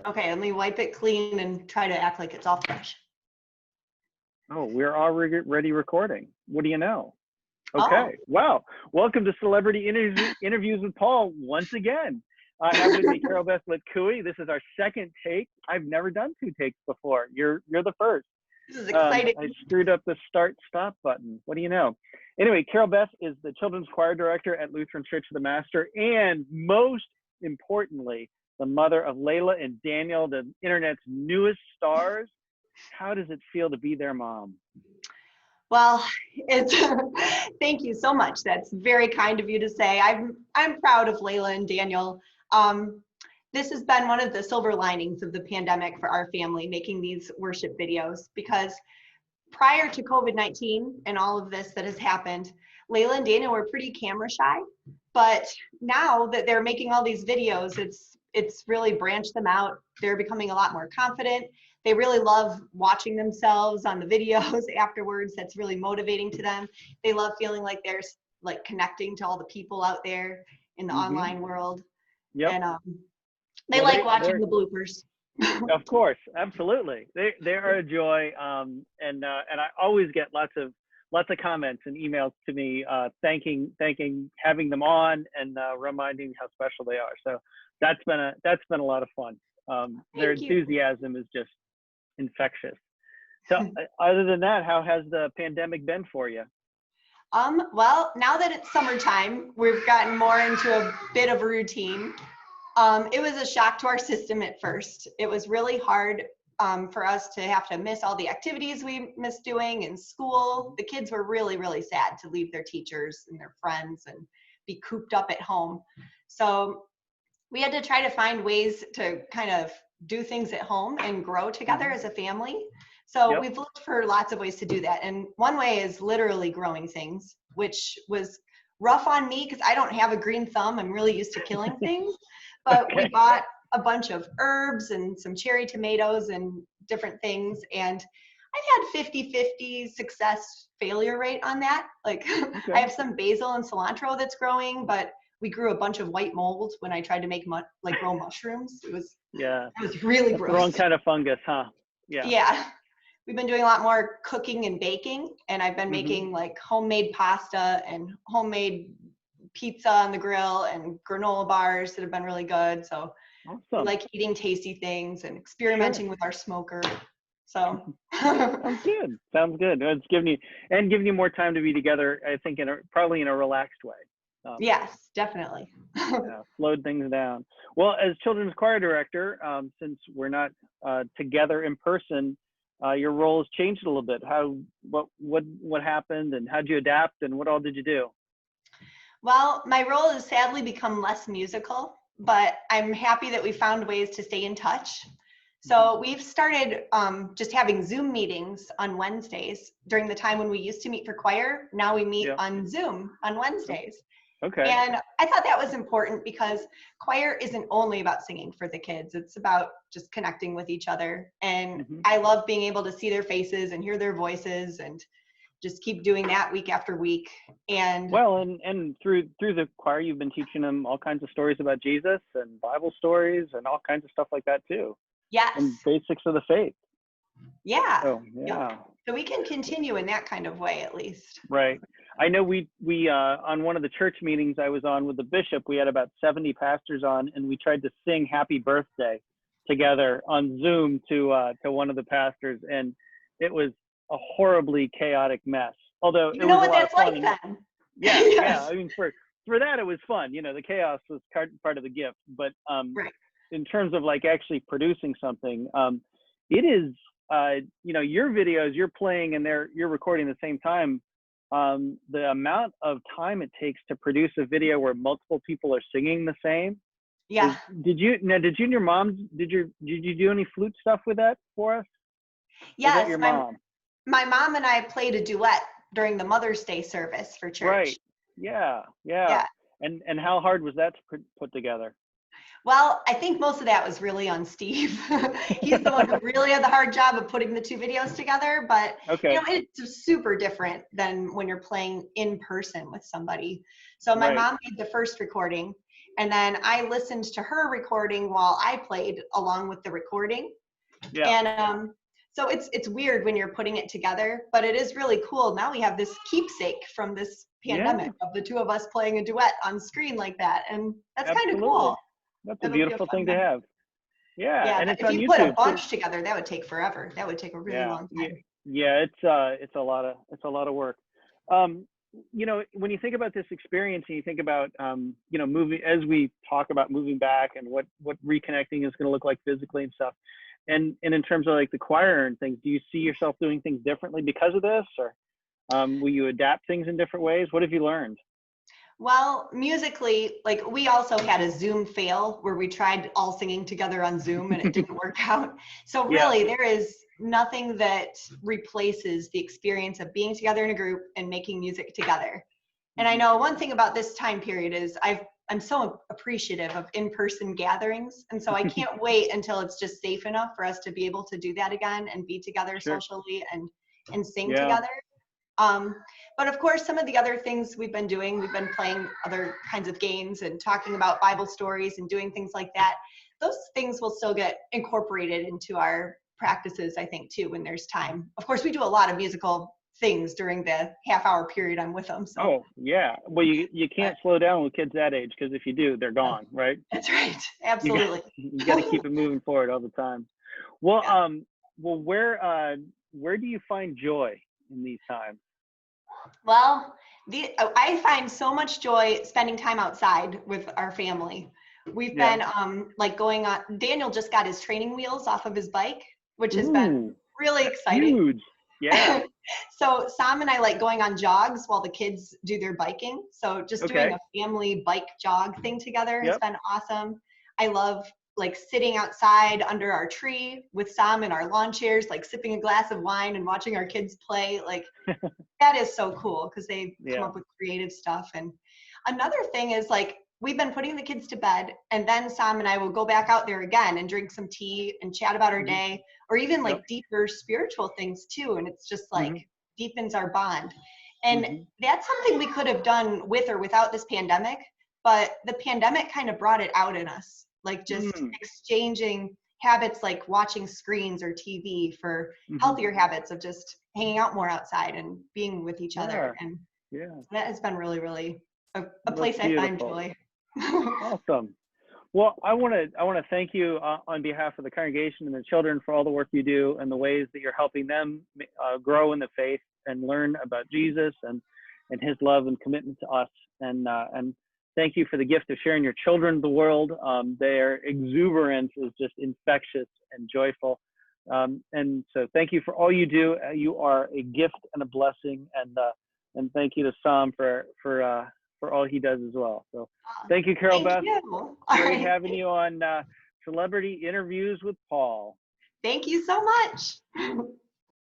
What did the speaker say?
Okay, let me wipe it clean and try to act like it's all fresh. Oh, we're already recording. What do you know? Oh. Okay. Wow. Welcome to Celebrity Interviews with Paul once again. I have with me Carol Beth Litkouhi. This is our second take. I've never done 2 takes before. You're the first. This is exciting. I screwed up the start-stop button. What do you know? Anyway, Carol Beth is the children's choir director at Lutheran Church of the Master, and most importantly, the mother of Leila and Daniel, the internet's newest stars. How does it feel to be their mom? Well, it's thank you so much. That's very kind of you to say. I'm proud of Leila and Daniel. This has been one of the silver linings of the pandemic for our family, making these worship videos, because prior to COVID-19 and all of this that has happened, Leila and Daniel were pretty camera shy. But now that they're making all these videos, it's really branched them out. They're becoming a lot more confident. They really love watching themselves on the videos afterwards. That's really motivating to them. They love feeling like they're like connecting to all the people out there in the online world. Yep. And they like watching the bloopers. Of course, absolutely. They are a joy. And I always get lots of comments and emails to me thanking having them on and reminding how special they are. So that's been a lot of fun. Their enthusiasm is just infectious. So other than that, how has the pandemic been for you? Well, now that it's summertime, we've gotten more into a bit of a routine. It was a shock to our system at first. It was really hard for us to have to miss all the activities we missed doing in school. The kids were really, really sad to leave their teachers and their friends and be cooped up at home. So we had to try to find ways to kind of do things at home and grow together as a family. So we've looked for lots of ways to do that. And one way is literally growing things, which was rough on me because I don't have a green thumb. I'm really used to killing things. But we bought a bunch of herbs and some cherry tomatoes and different things. And I've had 50-50 success failure rate on that. Like I have some basil and cilantro that's growing, but we grew a bunch of white mold when I tried to make grow mushrooms. It was really gross. The wrong kind of fungus, huh? Yeah. We've been doing a lot more cooking and baking, and I've been making like homemade pasta and homemade pizza on the grill and granola bars that have been really good. So we like eating tasty things and experimenting with our smoker. So sounds good. It's giving you more time to be together, I think, probably in a relaxed way. Yes, definitely. Slowed things down. Well, as children's choir director, since we're not together in person, your role has changed a little bit. What happened, and how did you adapt, and what all did you do? Well, my role has sadly become less musical, but I'm happy that we found ways to stay in touch. So we've started just having Zoom meetings on Wednesdays during the time when we used to meet for choir. Now we meet on Zoom on Wednesdays. Okay. And I thought that was important because choir isn't only about singing for the kids. It's about just connecting with each other. And I love being able to see their faces and hear their voices and just keep doing that week after week. And well, and through the choir, you've been teaching them all kinds of stories about Jesus and Bible stories and all kinds of stuff like that too. Yes. And basics of the faith. Yeah. Oh, yeah. Yep. So we can continue in that kind of way, at least. Right. I know we on one of the church meetings I was on with the bishop, we had about 70 pastors on, and we tried to sing Happy Birthday together on Zoom to one of the pastors, and it was a horribly chaotic mess. Although you know what that's like then. Yeah, yes. I mean, for that it was fun. The chaos was part of the gift. But in terms of like actually producing something, it is your videos you're playing and you're recording at the same time. The amount of time it takes to produce a video where multiple people are singing the same. Yeah. Did you and your mom, did you do any flute stuff with that for us? Yes, your mom? My mom and I played a duet during the Mother's Day service for church. Right. Yeah. And how hard was that to put together? Well, I think most of that was really on Steve. He's the one who really had the hard job of putting the 2 videos together, but it's super different than when you're playing in person with somebody. So my mom made the first recording, And then I listened to her recording while I played along with the recording. Yeah. And so it's weird when you're putting it together, but it is really cool. Now we have this keepsake from this pandemic of the two of us playing a duet on screen like that. And that's kind of cool. That's a It'll be beautiful thing to memory. have. Yeah, and it's if on you YouTube put a too. bunch together, that would take forever. That would take a really long time. Yeah, it's a lot of work. You know, when you think about this experience and you think about you know, moving, as we talk about moving back and what reconnecting is going to look like physically and stuff, and in terms of like the choir and things, do you see yourself doing things differently because of this, or will you adapt things in different ways? What have you learned? Well, musically, like we also had a Zoom fail where we tried all singing together on Zoom and it didn't work out. So really, there is nothing that replaces the experience of being together in a group and making music together. And I know one thing about this time period is I'm so appreciative of in-person gatherings. And so I can't wait until it's just safe enough for us to be able to do that again and be together socially and sing together. But of course, some of the other things we've been doing, we've been playing other kinds of games and talking about Bible stories and doing things like that. Those things will still get incorporated into our practices, I think, too, when there's time. Of course, we do a lot of musical things during the half-hour period I'm with them. So. Oh, yeah. Well, you can't slow down with kids that age, because if you do, they're gone, right? That's right. Absolutely. You got to keep it moving forward all the time. Well, well, where do you find joy in these times? Well, I find so much joy spending time outside with our family. We've been like going on. Daniel just got his training wheels off of his bike, which has been really exciting. Huge. Yeah. So Sam and I like going on jogs while the kids do their biking. So just doing a family bike jog thing together has been awesome. I love like sitting outside under our tree with Sam in our lawn chairs, like sipping a glass of wine and watching our kids play. Like that is so cool because they come up with creative stuff. And another thing is like we've been putting the kids to bed, and then Sam and I will go back out there again and drink some tea and chat about our day, or even like deeper spiritual things too. And it's just like deepens our bond. And that's something we could have done with or without this pandemic, but the pandemic kind of brought it out in us, like just exchanging habits like watching screens or TV for healthier habits of just hanging out more outside and being with each other. And that has been really, really a place I find joy. Awesome. Well, I want to thank you on behalf of the congregation and the children for all the work you do and the ways that you're helping them grow in the faith and learn about Jesus and his love and commitment to us. And thank you for the gift of sharing your children with the world. Their exuberance is just infectious and joyful. And so thank you for all you do. You are a gift and a blessing. And thank you to Sam for all he does as well. So thank you, Carol Beth. Great having you on Celebrity Interviews with Paul. Thank you so much.